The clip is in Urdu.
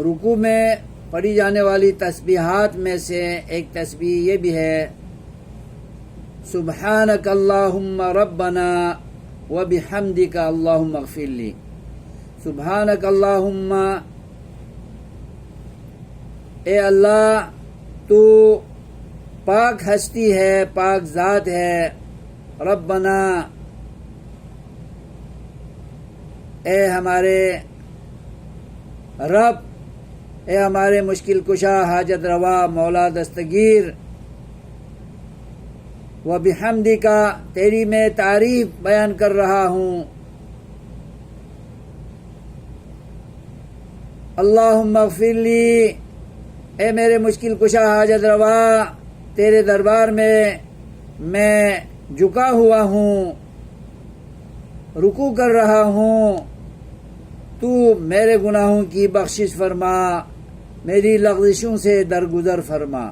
رکوع میں پڑھی جانے والی تسبیحات میں سے ایک تسبیح یہ بھی ہے، سبحانک اللہم ربنا وبحمدک اللہم اغفر لی۔ سبحانک اللہم، اے اللہ تو پاک ہستی ہے، پاک ذات ہے، ربنا اے ہمارے رب، اے ہمارے مشکل کشا، حاجت روا، مولا دستگیر، وبحمدک، تیری میں تعریف بیان کر رہا ہوں، اللہم اغفر لی، اے میرے مشکل کشا، حاجت روا، تیرے دربار میں جھکا ہوا ہوں، رکوع کر رہا ہوں، تو میرے گناہوں کی بخشش فرما، میری لغزشوں سے درگزر فرما۔